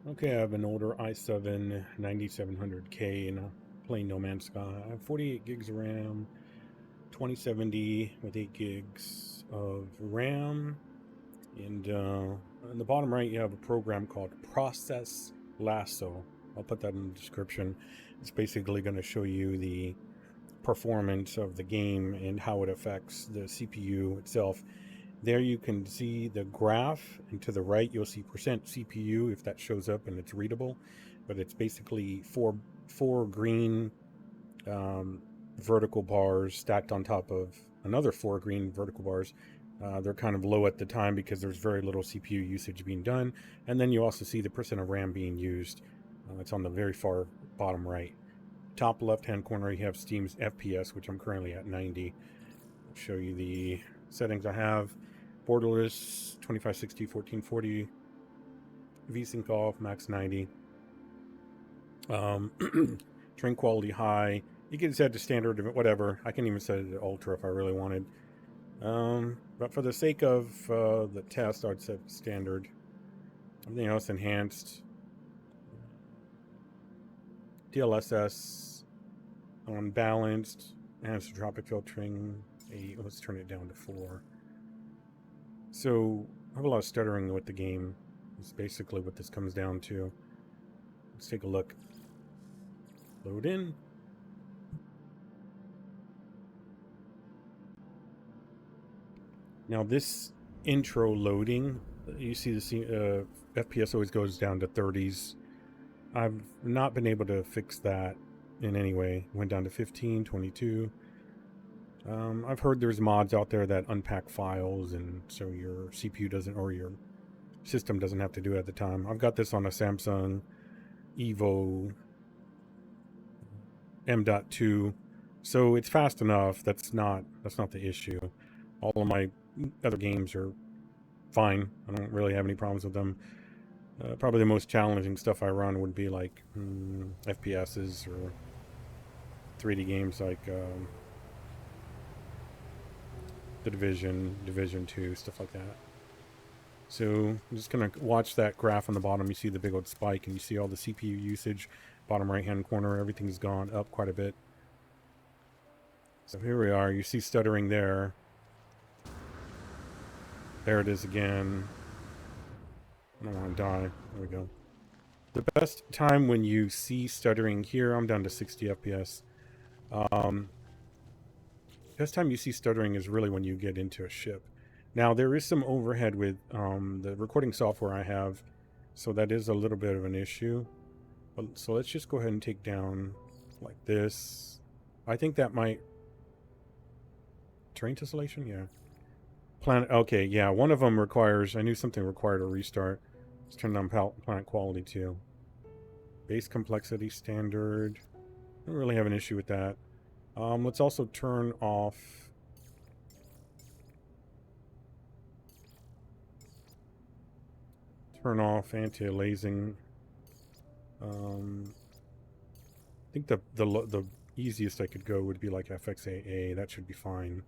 Okay, I have an older i7 9700K and playing No Man's Sky. I have 48 gigs of RAM, 2070 with 8 gigs of RAM, and in the bottom right you have a program called Process Lasso. I'll put that in the description. It's basically going to show you the performance of the game and how it affects the CPU itself. There you can see the graph, and to the right you'll see percent CPU if that shows up and it's readable. But it's basically four green vertical bars stacked on top of another four green vertical bars. They're kind of low at the time because there's very little CPU usage being done. And then you also see the percent of RAM being used. It's on the very far bottom right. Top left hand corner you have Steam's FPS, which I'm currently at 90. I'll show you the settings I have. Borderless 2560 1440, VSync off, max 90. Train quality high. You can set it to standard, whatever. I can even set it to ultra if I really wanted. But for the sake of the test, I'd set standard. Everything else enhanced. DLSS unbalanced. Anisotropic filtering 8. Let's turn it down to 4. So I have a lot of stuttering with the game. It's basically what this comes down to. Let's take a look. Load in. Now this intro loading, you see the FPS always goes down to 30s. I've not been able to fix that in any way. Went down to 15, 22. I've heard there's mods out there that unpack files, and so your CPU doesn't, or your system doesn't have to do it at the time. I've got this on a Samsung Evo M.2, so it's fast enough. That's not the issue. All of my other games are fine. I don't really have any problems with them. Probably the most challenging stuff I run would be like FPSs or 3D games like The Division 2, stuff like that. So I'm just going to watch that graph on the bottom. You see the big old spike, and you see all the CPU usage. Bottom right-hand corner, everything's gone up quite a bit. So here we are. You see stuttering there. There it is again. I don't want to die. There we go. The best time when you see stuttering here, I'm down to 60 FPS. Best time you see stuttering is really when you get into a ship. Now, there is some overhead with the recording software I have, so that is a little bit of an issue. So let's just go ahead and take down like this. I think that might... Terrain tessellation? Yeah. Planet... Okay, yeah, one of them requires... I knew something required a restart. Let's turn on planet quality too. Base complexity standard. I don't really have an issue with that. Let's also turn off... anti-aliasing. I think the easiest I could go would be like FXAA. That should be fine.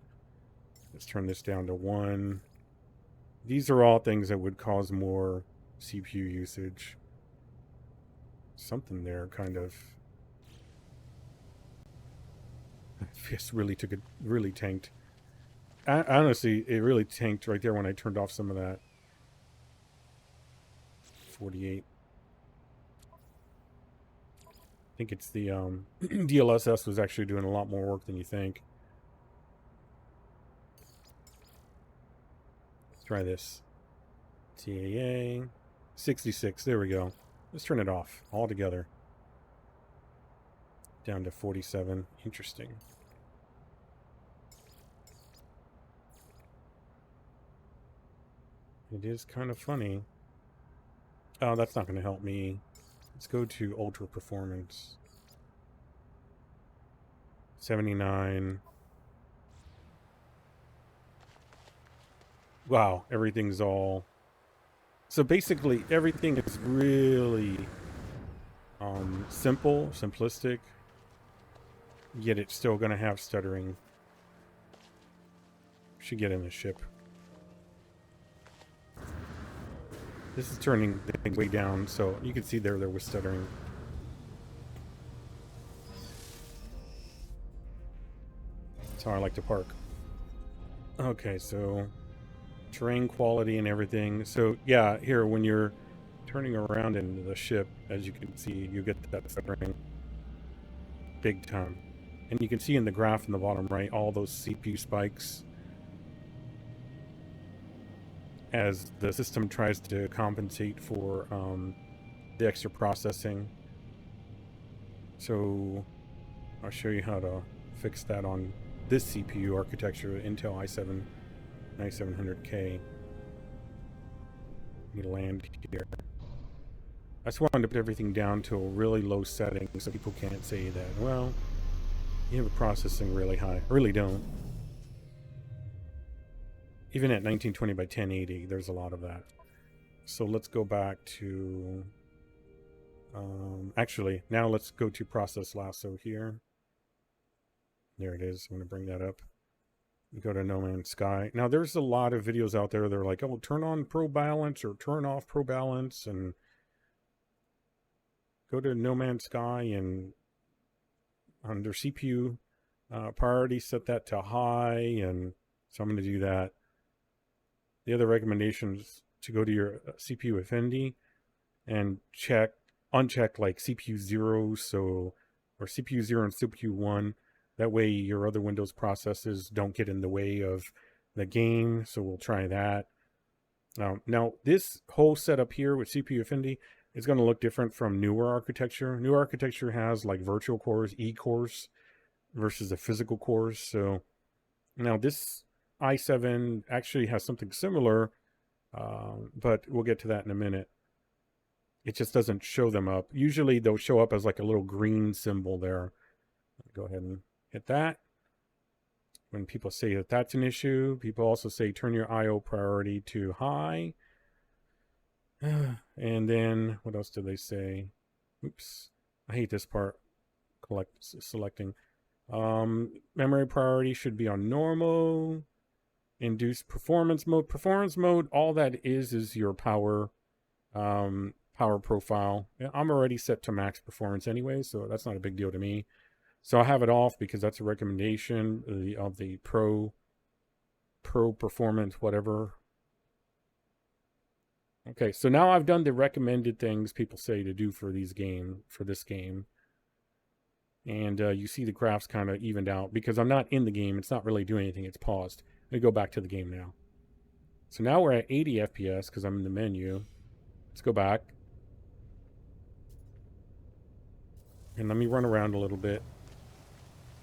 Let's turn this down to 1. These are all things that would cause more CPU usage. Something there kind of... This really tanked. Honestly, it really tanked right there when I turned off some of that. 48. I think it's the DLSS was actually doing a lot more work than you think. Let's try this. TAA 66. There we go. Let's turn it off altogether. Down to 47. Interesting. It is kind of funny. Oh, that's not going to help me. Let's go to ultra performance. 79. Wow, everything's all... So basically, everything is really simple, simplistic, yet it's still going to have stuttering. Should get in the ship. This is turning things way down, so you can see there was stuttering. That's how I like to park. Okay, so terrain quality and everything. So yeah, here when you're turning around in the ship, as you can see, you get that stuttering big time. And you can see in the graph in the bottom right all those CPU spikes as the system tries to compensate for the extra processing. So I'll show you how to fix that on this CPU architecture, Intel i7 9700K. Let me land here. I just wanted to put everything down to a really low setting so people can't say that, well, you have a processing really high. I really don't. Even at 1920 by 1080, there's a lot of that. So let's go back to... actually, now let's go to Process Lasso here. There it is. I'm going to bring that up. Go to No Man's Sky. Now, there's a lot of videos out there that are like, oh, turn on Pro Balance or turn off Pro Balance, and go to No Man's Sky and under CPU priority, set that to high, and so I'm going to do that. The other recommendation is to go to your CPU Affinity and uncheck like CPU 0, or CPU 0 and CPU 1. That way your other Windows processes don't get in the way of the game, so we'll try that. Now this whole setup here with CPU Affinity is going to look different from newer architecture. Newer architecture has like virtual cores, E-cores, versus the physical cores. So now this i7 actually has something similar, but we'll get to that in a minute. It just doesn't show them up. Usually they'll show up as like a little green symbol there. Go ahead and hit that. When people say that that's an issue, people also say turn your IO priority to high. And then what else do they say? Oops, I hate this part. Selecting. Memory priority should be on normal. Induce performance mode. Performance mode, all that is your power profile. I'm already set to max performance anyway, so that's not a big deal to me. So I have it off because that's a recommendation of the pro performance, whatever. Okay, so now I've done the recommended things people say to do for this game. And you see the graphs kind of evened out because I'm not in the game. It's not really doing anything. It's paused. Let me go back to the game now. So now we're at 80 FPS because I'm in the menu. Let's go back. And let me run around a little bit.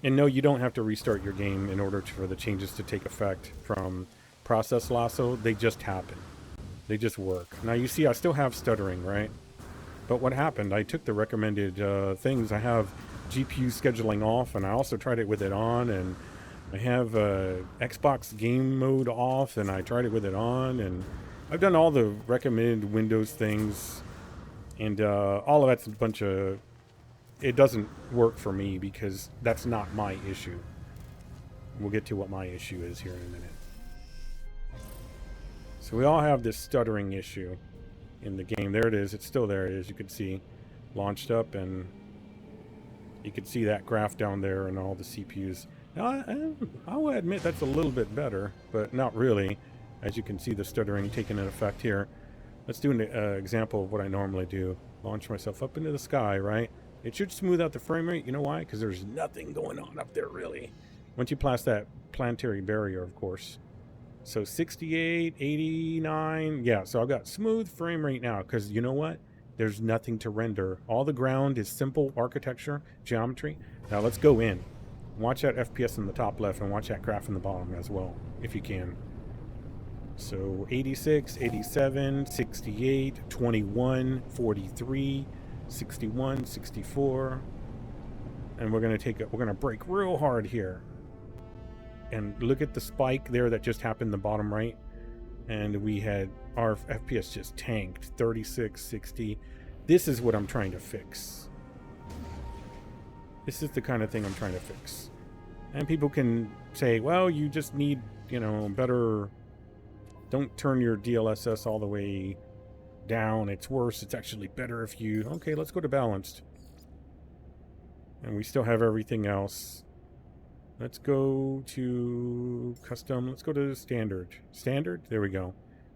And no, you don't have to restart your game in order for the changes to take effect from Process Lasso. They just happen. They just work. Now you see I still have stuttering, right? But what happened, I took the recommended things. I have GPU scheduling off, and I also tried it with it on, and I have Xbox game mode off, and I tried it with it on, and I've done all the recommended Windows things, and all of that's a bunch of... It doesn't work for me because that's not my issue. We'll get to what my issue is here in a minute. So we all have this stuttering issue in the game. There it is. It's still there, as you can see. Launched up, and you can see that graph down there and all the CPUs. Now, I will admit that's a little bit better, but not really. As you can see, the stuttering taking an effect here. Let's do an example of what I normally do. Launch myself up into the sky, right? It should smooth out the frame rate. You know why? Because there's nothing going on up there, really. Once you pass that planetary barrier, of course. So 68, 89. Yeah, so I've got smooth frame rate now because you know what? There's nothing to render. All the ground is simple architecture, geometry. Now let's go in. Watch that FPS in the top left and watch that graph in the bottom as well, if you can. So 86, 87, 68, 21, 43, 61, 64. And we're going to break real hard here. And look at the spike there that just happened in the bottom right. And we had our FPS just tanked, 36, 60. This is what I'm trying to fix. This is the kind of thing I'm trying to fix. And people can say, well, you just need, better... Don't turn your DLSS all the way down, it's worse. It's actually better if you... Okay, let's go to balanced. And we still have everything else. Let's go to custom. Let's go to standard. Standard? There we go.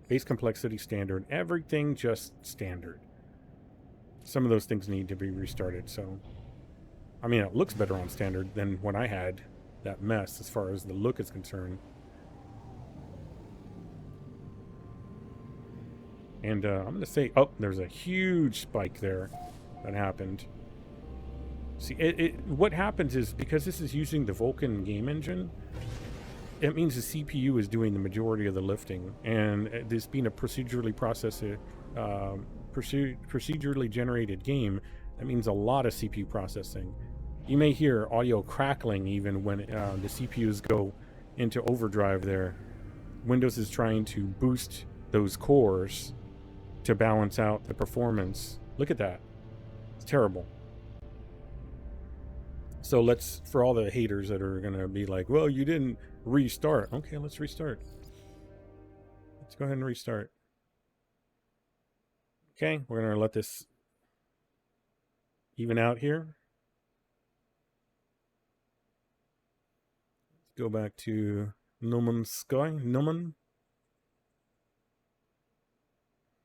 Base complexity standard. Everything just standard. Some of those things need to be restarted, so... I mean, it looks better on standard than when I had that mess as far as the look is concerned. And I'm going to say... Oh, there's a huge spike there that happened. See, what happens is, because this is using the Vulkan game engine, it means the CPU is doing the majority of the lifting. And this being a procedurally generated game, that means a lot of CPU processing. You may hear audio crackling even when the CPUs go into overdrive there. Windows is trying to boost those cores to balance out the performance. Look at that. It's terrible. So let's, for all the haters that are going to be like, well, you didn't restart. Okay, let's restart. Let's go ahead and restart. Okay, we're going to let this even out here. Let's go back to Numan Sky. Numan.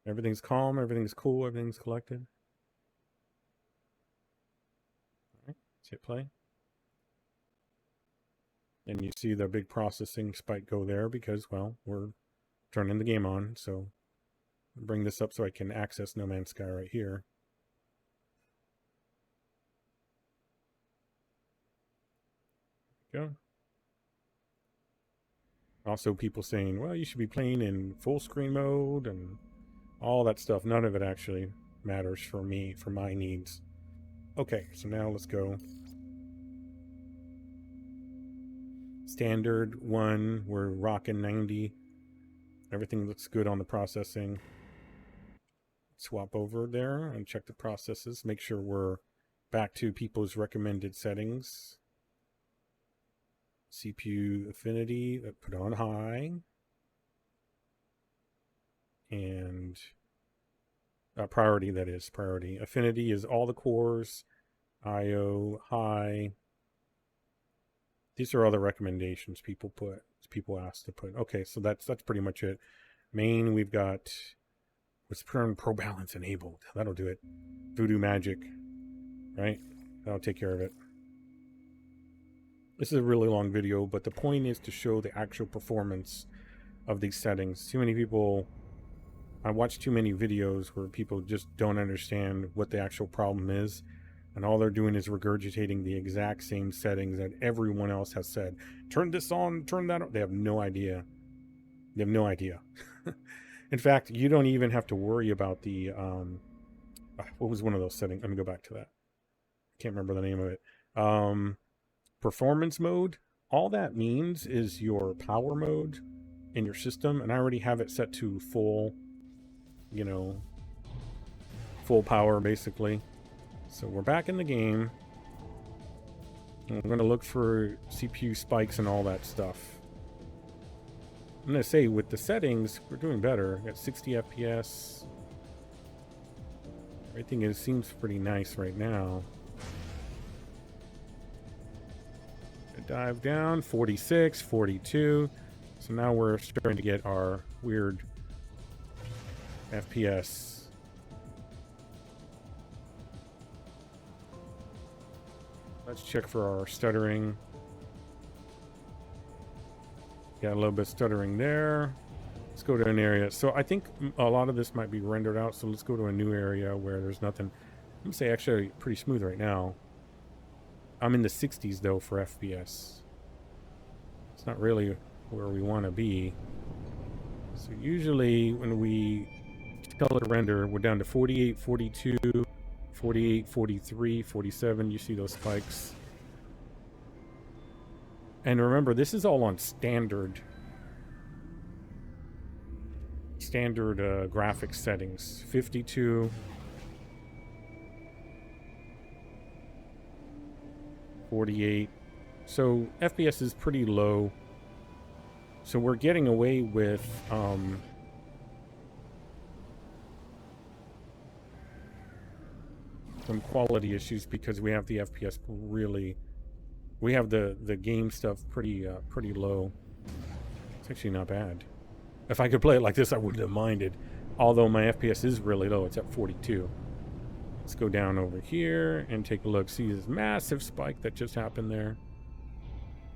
Everything's calm, everything's cool, everything's collected. All right, let's hit play. And you see the big processing spike go there because, well, we're turning the game on. So I'll bring this up so I can access No Man's Sky right here. Go. Also, people saying, well, you should be playing in full screen mode and all that stuff. None of it actually matters for me, for my needs. Okay, so now let's go. Standard 1, we're rocking 90. Everything looks good on the processing. Swap over there and check the processes. Make sure we're back to people's recommended settings. CPU affinity, put on high. And priority, that is, priority. Affinity is all the cores. IO, high. These are all the recommendations people ask to put. Okay, so that's pretty much it. Main, we've got what's Pro Balance enabled. That'll do it. Voodoo Magic, right? That'll take care of it. This is a really long video, but the point is to show the actual performance of these settings. Too many people, I watch too many videos where people just don't understand what the actual problem is. And all they're doing is regurgitating the exact same settings that everyone else has said. Turn this on, turn that on. They have no idea. They have no idea. In fact, you don't even have to worry about the... what was one of those settings? Let me go back to that. I can't remember the name of it. Performance mode. All that means is your power mode in your system. And I already have it set to full, you know, full power, basically. So we're back in the game. And we're going to look for CPU spikes and all that stuff. I'm going to say with the settings, we're doing better. Got 60 FPS. Everything seems pretty nice right now. Dive down, 46, 42. So now we're starting to get our weird FPS. Let's check for our stuttering. Got a little bit of stuttering there. Let's go to an area. So I think a lot of this might be rendered out. So let's go to a new area where there's nothing. I'm going to say actually pretty smooth right now. I'm in the 60s though for FPS. It's not really where we want to be. So usually when we color render, we're down to 48, 42, 48, 43, 47. You see those spikes. And remember, this is all on standard graphics settings. 52. 48. So FPS is pretty low. So we're getting away with some quality issues because we have the FPS really, we have the game stuff pretty low. It's actually not bad. If I could play it like this, I wouldn't have minded. Although my FPS is really low, it's at 42. Let's go down over here and take a look. See this massive spike that just happened there.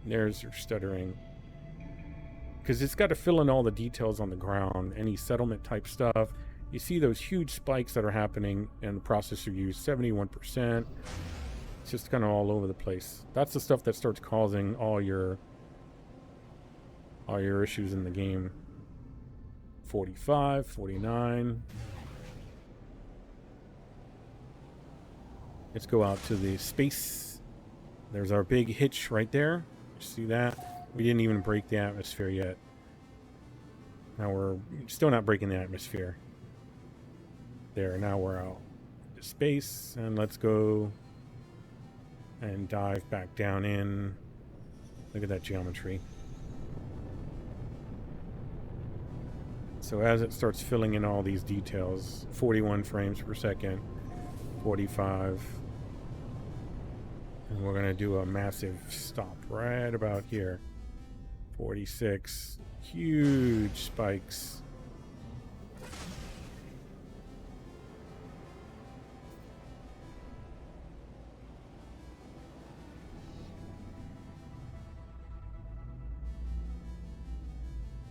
There's your stuttering. Because it's got to fill in all the details on the ground, any settlement type stuff. You see those huge spikes that are happening, and the processor used 71%. It's just kind of all over the place. That's the stuff that starts causing all your issues in the game. 45, 49. Let's go out to the space. There's our big hitch right there. See that? We didn't even break the atmosphere yet. Now we're still not breaking the atmosphere. There, now we're out to space, and let's go and dive back down in. Look at that geometry. So as it starts filling in all these details, 41 frames per second, 45, and we're gonna do a massive stop right about here. 46, huge spikes.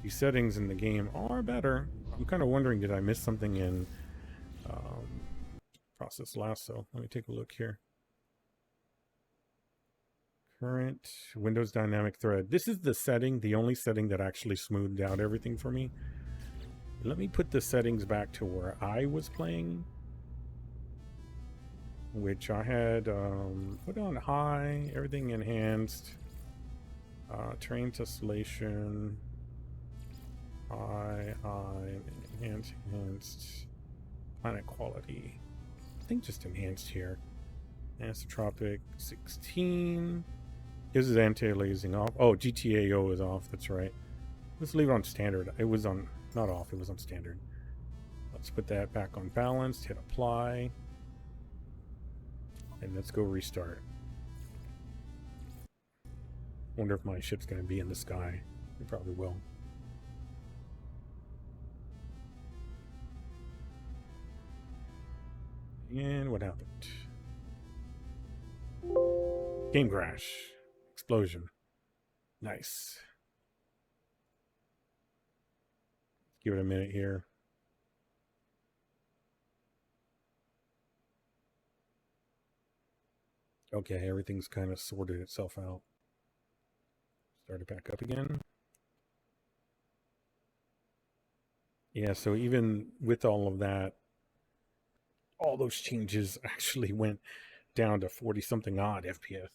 These settings in the game are better. I'm kind of wondering, did I miss something in process Lasso? Let me take a look here. Current Windows dynamic thread. This is the setting, the only setting that actually smoothed out everything for me. Let me put the settings back to where I was playing, which I had put on high, everything enhanced, terrain tessellation, high, enhanced, planet quality. I think just enhanced here. Anisotropic 16. This is anti-aliasing off. Oh, GTAO is off. That's right. Let's leave it on standard. It was on, not off, it was on standard. Let's put that back on balanced. Hit apply. And let's go restart. Wonder if my ship's going to be in the sky. It probably will. And what happened? Game crash. Explosion. Nice. Give it a minute here. Okay, everything's kind of sorted itself out. Start it back up again. Yeah, so even with all of that, all those changes actually went down to 40 something odd FPS.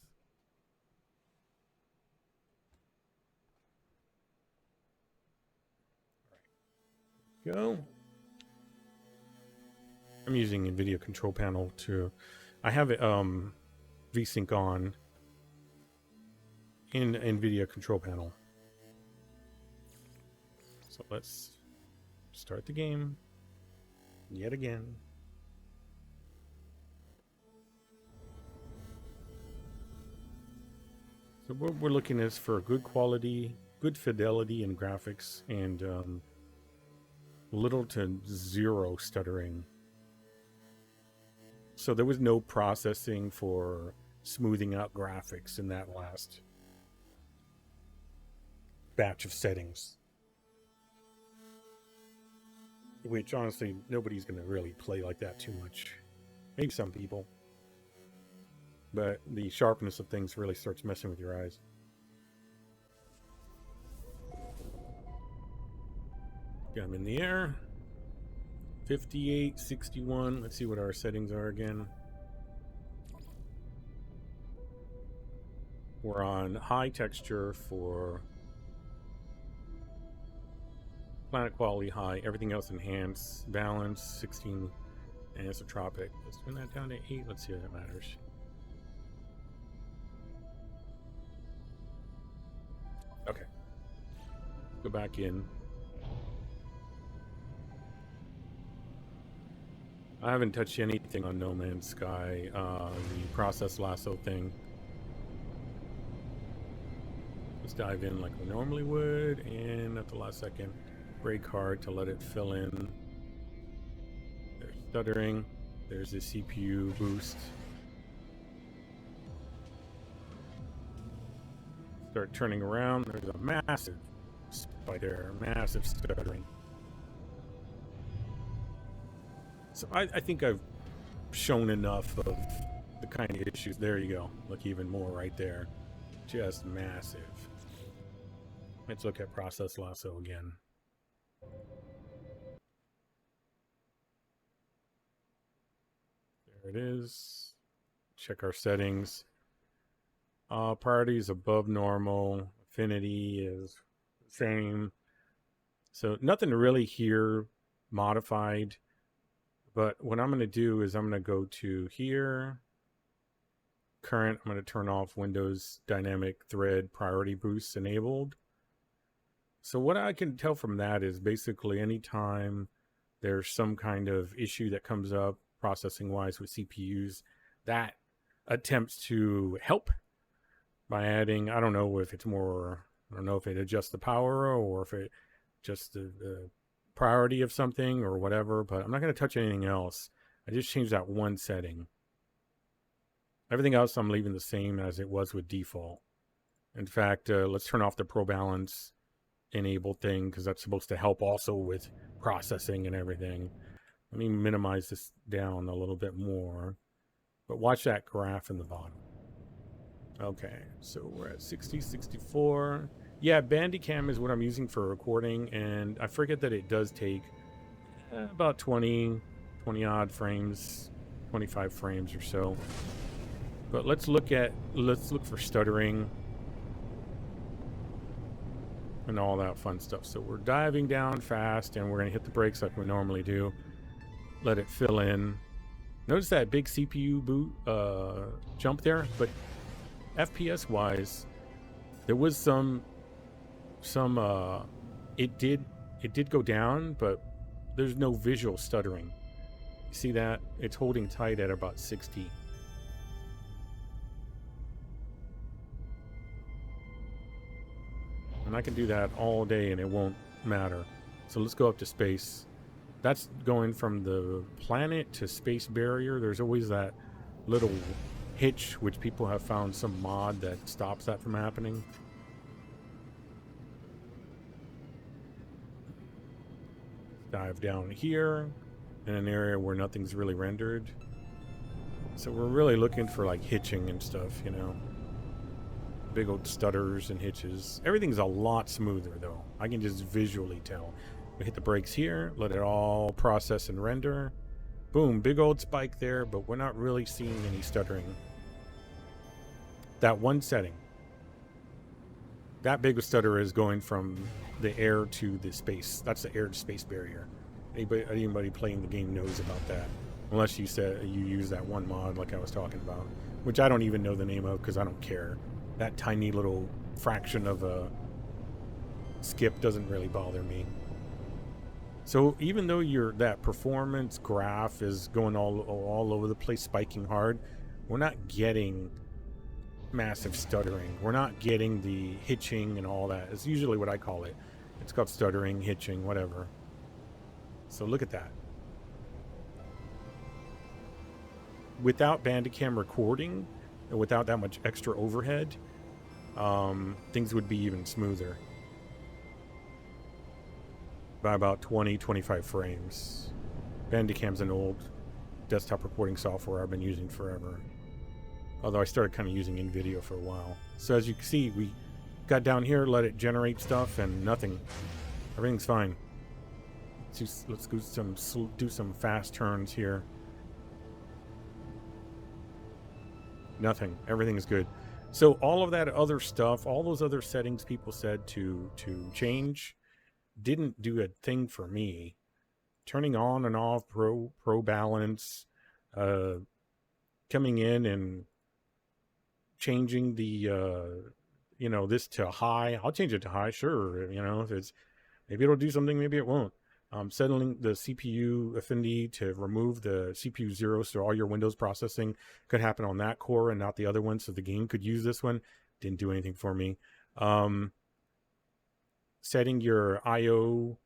Go. I'm using NVIDIA control panel to, I have it VSync on in NVIDIA control panel. So let's start the game yet again. So what we're looking is for good quality, good fidelity in graphics, and little to zero stuttering. So there was no processing for smoothing out graphics in that last batch of settings. Which honestly, nobody's going to really play like that too much. Maybe some people. But the sharpness of things really starts messing with your eyes. Got them in the air. 58, 61. Let's see what our settings are again. We're on high texture for planet quality high. Everything else enhanced. Balance 16. Anisotropic. Let's turn that down to 8. Let's see if that matters. Okay. Go back in. I haven't touched anything on No Man's Sky, the process lasso thing. Let's dive in like we normally would, and at the last second, brake hard to let it fill in. There's stuttering. There's the CPU boost. Start turning around. There's a massive spike there, massive stuttering. So I think I've shown enough of the kind of issues. There you go. Look, even more right there. Just massive. Let's look at process lasso again. There it is. Check our settings. Priority is above normal. Affinity is same. So nothing really here modified. But what I'm going to do is I'm going to go to here. Current, I'm going to turn off Windows Dynamic Thread Priority Boost enabled. So what I can tell from that is basically anytime there's some kind of issue that comes up processing-wise with CPUs, that attempts to help by adding, I don't know if it's more, I don't know if it adjusts the power or if it just the priority of something or whatever, but I'm not going to touch anything else. I just changed that one setting. Everything else I'm leaving the same as it was with default. In fact, let's turn off the Pro Balance enable thing because that's supposed to help also with processing and everything. Let me minimize this down a little bit more, but watch that graph in the bottom. Okay, so we're at 60, 64. Yeah, Bandicam is what I'm using for recording, and I forget that it does take about 20 odd frames, 25 frames or so. But let's look for stuttering and all that fun stuff. So we're diving down fast, and we're going to hit the brakes like we normally do. Let it fill in. Notice that big CPU boot jump there, but FPS wise, there was some it did go down, but there's no visual stuttering. You see that? It's holding tight at about 60. And I can do that all day and it won't matter. So let's go up to space. That's going from the planet to space barrier. There's always that little hitch, which people have found some mod that stops that from happening. Dive down here in an area where nothing's really rendered. So we're really looking for like hitching and stuff, you know. Big old stutters and hitches. Everything's a lot smoother though. I can just visually tell. We hit the brakes here, let it all process and render. Boom, big old spike there, but we're not really seeing any stuttering. That one setting. That big a stutter is going from the air to the space. That's the air to space barrier. Anybody playing the game knows about that. Unless you said you use that one mod like I was talking about, which I don't even know the name of because I don't care. That tiny little fraction of a skip doesn't really bother me. So even though that performance graph is going all over the place, spiking hard, we're not getting massive stuttering. We're not getting the hitching and all that. It's usually what I call it. It's called stuttering, hitching, whatever. So look at that. Without Bandicam recording, and without that much extra overhead, things would be even smoother. By about 20-25 frames. Bandicam's an old desktop recording software I've been using forever. Although I started kind of using in video for a while. So as you can see, we got down here, let it generate stuff, and nothing. Everything's fine. Let's do some fast turns here. Nothing. Everything is good. So all of that other stuff, all those other settings people said to change, didn't do a thing for me. Turning on and off pro balance, coming in and changing the this to high. I'll change it to high, sure. If it's, maybe it'll do something, maybe it won't. Settling the CPU affinity to remove the CPU 0, so all your Windows processing could happen on that core and not the other one, so the game could use this one. Didn't do anything for me. Setting your IO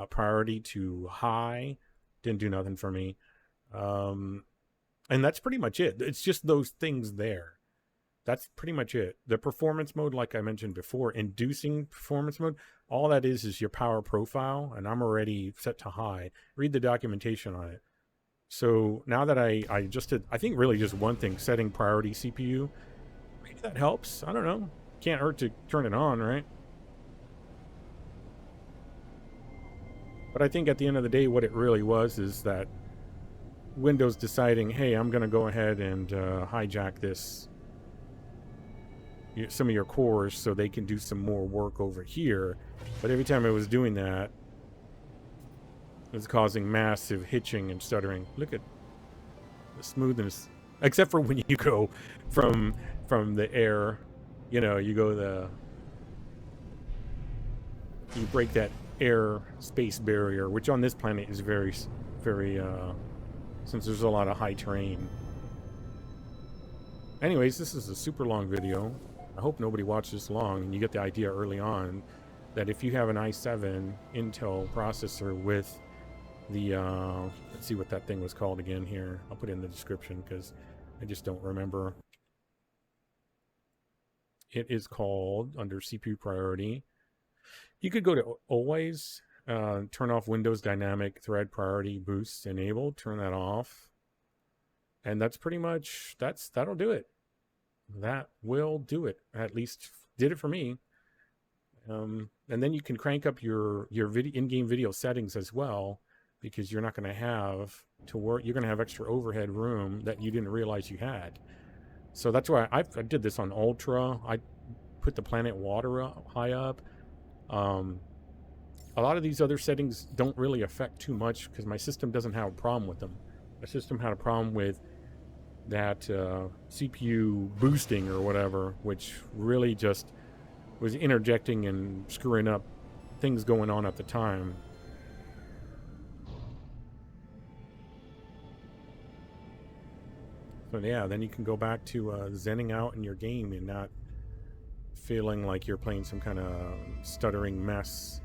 priority to high, didn't do nothing for me. And that's pretty much it. It's just those things there. That's pretty much it. The performance mode, like I mentioned before, inducing performance mode, all that is your power profile, and I'm already set to high. Read the documentation on it. So now that I just did, I think really just one thing, setting priority CPU, maybe that helps. I don't know. Can't hurt to turn it on, right? But I think at the end of the day, what it really was is that Windows deciding, hey, I'm going to go ahead and hijack some of your cores so they can do some more work over here. But every time it was doing that, it was causing massive hitching and stuttering. Look at the smoothness, except for when you go from the air, you know, you break that air space barrier, which on this planet is very since there's a lot of high terrain. Anyways, this is a super long video. I hope nobody watched this long, and you get the idea early on that if you have an i7 Intel processor with the let's see what that thing was called again here. I'll put it in the description because I just don't remember. It is called, under CPU priority, you could go to always turn off Windows Dynamic Thread Priority Boost Enabled, turn that off, and that's pretty much, that'll do it. That will do it. At least did it for me. And then you can crank up your video, in-game video settings as well, because you're not going to have to work. You're going to have extra overhead room that you didn't realize you had. So that's why I did this on Ultra. I put the planet water high up. A lot of these other settings don't really affect too much because my system doesn't have a problem with them. My system had a problem with that CPU boosting or whatever, which really just was interjecting and screwing up things going on at the time. So yeah, then you can go back to zenning out in your game and not feeling like you're playing some kind of stuttering mess.